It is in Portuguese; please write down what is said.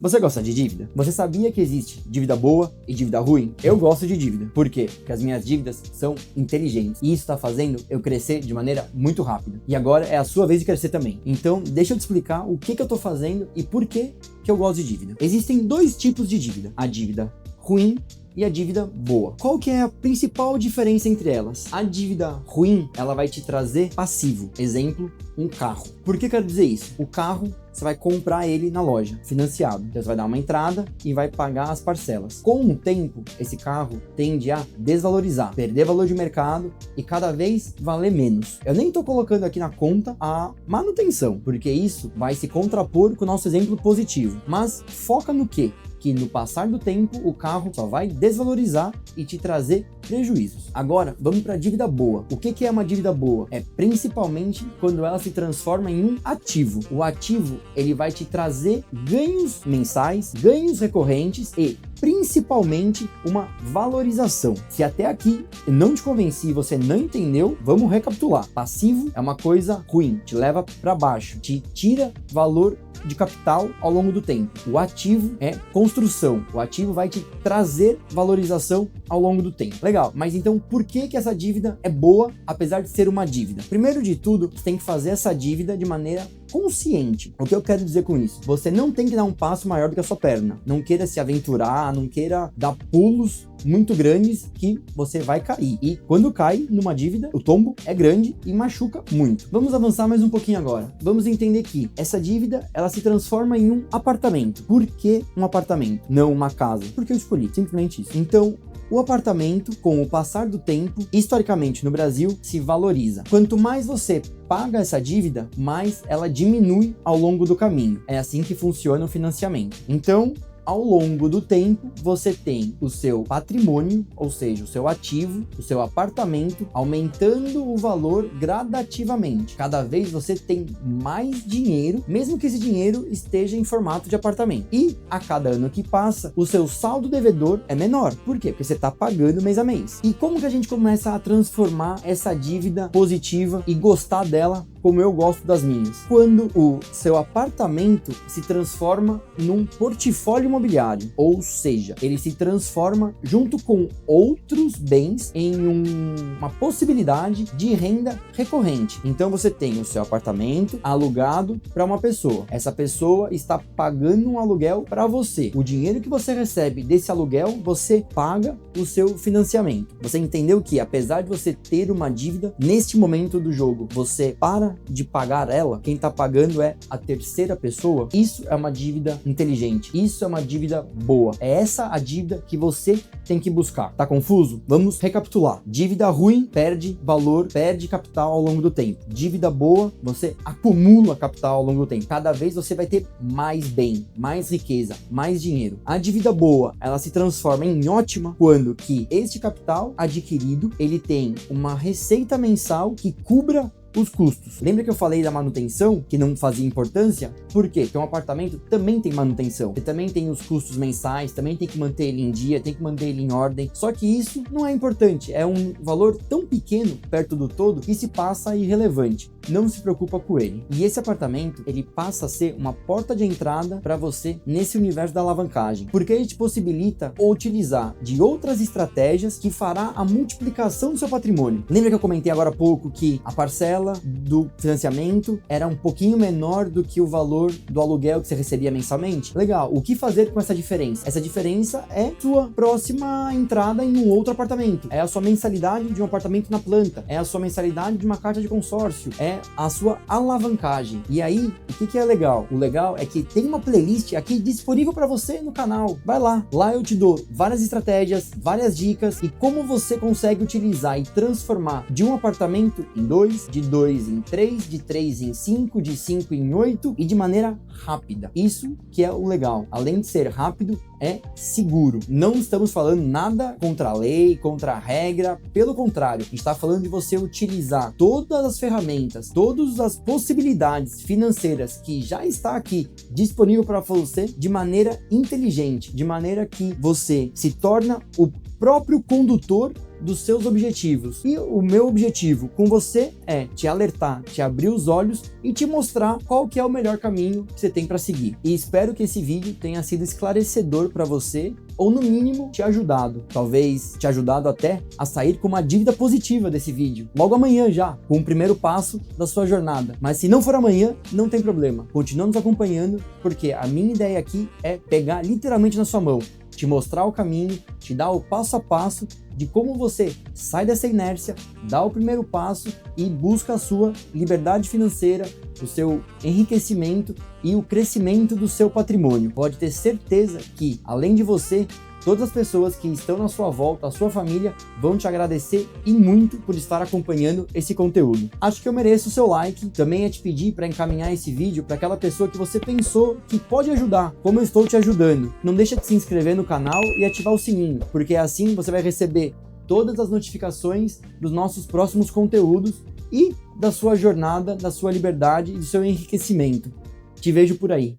Você gosta de dívida? Você sabia que existe dívida boa e dívida ruim? Eu gosto de dívida. Por quê? Porque as minhas dívidas são inteligentes. E isso está fazendo eu crescer de maneira muito rápida. E agora é a sua vez de crescer também. Então, deixa eu te explicar o que eu estou fazendo e por que eu gosto de dívida. Existem dois tipos de dívida. A dívida ruim e a dívida boa. Qual que é a principal diferença entre elas? A dívida ruim, ela vai te trazer passivo. Exemplo, um carro. Por que eu quero dizer isso? O carro, você vai comprar ele na loja, financiado. Então você vai dar uma entrada e vai pagar as parcelas. Com o tempo, esse carro tende a desvalorizar, perder valor de mercado e cada vez valer menos. Eu nem tô colocando aqui na conta a manutenção, porque isso vai se contrapor com o nosso exemplo positivo. Mas foca no quê? Que no passar do tempo o carro só vai desvalorizar e te trazer prejuízos. Agora, vamos para a dívida boa. O que é uma dívida boa? É principalmente quando ela se transforma em um ativo. O ativo, ele vai te trazer ganhos mensais, ganhos recorrentes e principalmente uma valorização. Se até aqui eu não te convenci e você não entendeu, vamos recapitular. Passivo é uma coisa ruim, te leva para baixo, te tira valor de capital ao longo do tempo. O ativo é construção. O ativo vai te trazer valorização ao longo do tempo. Legal, mas então por que essa dívida é boa, apesar de ser uma dívida? Primeiro de tudo, você tem que fazer essa dívida de maneira consciente. O que eu quero dizer com isso? Você não tem que dar um passo maior do que a sua perna. Não queira se aventurar, não queira dar pulos muito grandes que você vai cair. E quando cai numa dívida, o tombo é grande e machuca muito. Vamos avançar mais um pouquinho agora. Vamos entender que essa dívida, ela se transforma em um apartamento. Por que um apartamento? Não uma casa? Porque eu escolhi, simplesmente isso. Então, o apartamento, com o passar do tempo, historicamente no Brasil, se valoriza. Quanto mais você paga essa dívida, mais ela diminui ao longo do caminho. É assim que funciona o financiamento. Então, ao longo do tempo, você tem o seu patrimônio, ou seja, o seu ativo, o seu apartamento, aumentando o valor gradativamente. Cada vez você tem mais dinheiro, mesmo que esse dinheiro esteja em formato de apartamento. E a cada ano que passa, o seu saldo devedor é menor. Por quê? Porque você está pagando mês a mês. E como que a gente começa a transformar essa dívida positiva e gostar dela como eu gosto das minhas? Quando o seu apartamento se transforma num portfólio imobiliário, ou seja, ele se transforma junto com outros bens em uma possibilidade de renda recorrente. Então você tem o seu apartamento alugado para uma pessoa. Essa pessoa está pagando um aluguel para você. O dinheiro que você recebe desse aluguel, você paga o seu financiamento. Você entendeu que apesar de você ter uma dívida, neste momento do jogo, você para de pagar ela, quem tá pagando é a terceira pessoa. Isso é uma dívida inteligente, isso é uma dívida boa, é essa a dívida que você tem que buscar. Tá confuso? Vamos recapitular. Dívida ruim perde valor, perde capital ao longo do tempo. Dívida boa, você acumula capital ao longo do tempo. Cada vez você vai ter mais bem, mais riqueza, mais dinheiro. A dívida boa, ela se transforma em ótima quando que este capital adquirido, ele tem uma receita mensal que cubra os custos. Lembra que eu falei da manutenção, que não fazia importância? Por quê? Porque um apartamento também tem manutenção. Você também tem os custos mensais, também tem que manter ele em dia, tem que manter ele em ordem. Só que isso não é importante. É um valor tão pequeno perto do todo que se passa irrelevante. Não se preocupa com ele. E esse apartamento, ele passa a ser uma porta de entrada para você nesse universo da alavancagem. Porque ele te possibilita utilizar de outras estratégias que fará a multiplicação do seu patrimônio. Lembra que eu comentei agora há pouco que a parcela do financiamento era um pouquinho menor do que o valor do aluguel que você recebia mensalmente? Legal, o que fazer com essa diferença? Essa diferença é sua próxima entrada em um outro apartamento, é a sua mensalidade de um apartamento na planta, é a sua mensalidade de uma carta de consórcio, é a sua alavancagem. E aí, o que é legal? O legal é que tem uma playlist aqui disponível para você no canal. Vai lá eu te dou várias estratégias, várias dicas e como você consegue utilizar e transformar de um apartamento em dois, de 2 em 3, de 3 em 5, de 5 em 8 e de maneira rápida. Isso que é o legal. Além de ser rápido, é seguro. Não estamos falando nada contra a lei, contra a regra. Pelo contrário, a gente está falando de você utilizar todas as ferramentas, todas as possibilidades financeiras que já está aqui disponível para você de maneira inteligente, de maneira que você se torna o próprio condutor dos seus objetivos. E o meu objetivo com você é te alertar, te abrir os olhos e te mostrar qual que é o melhor caminho que você tem para seguir. E espero que esse vídeo tenha sido esclarecedor para você, ou no mínimo te ajudado, talvez te ajudado até a sair com uma dívida positiva desse vídeo, logo amanhã já, com o primeiro passo da sua jornada. Mas se não for amanhã, não tem problema, continua nos acompanhando, porque a minha ideia aqui é pegar literalmente na sua mão, te mostrar o caminho, te dar o passo a passo de como você sai dessa inércia, dá o primeiro passo e busca a sua liberdade financeira, o seu enriquecimento e o crescimento do seu patrimônio. Pode ter certeza que, além de você, todas as pessoas que estão na sua volta, a sua família, vão te agradecer e muito por estar acompanhando esse conteúdo. Acho que eu mereço o seu like, também é te pedir para encaminhar esse vídeo para aquela pessoa que você pensou que pode ajudar, como eu estou te ajudando. Não deixa de se inscrever no canal e ativar o sininho, porque assim você vai receber todas as notificações dos nossos próximos conteúdos e da sua jornada, da sua liberdade e do seu enriquecimento. Te vejo por aí.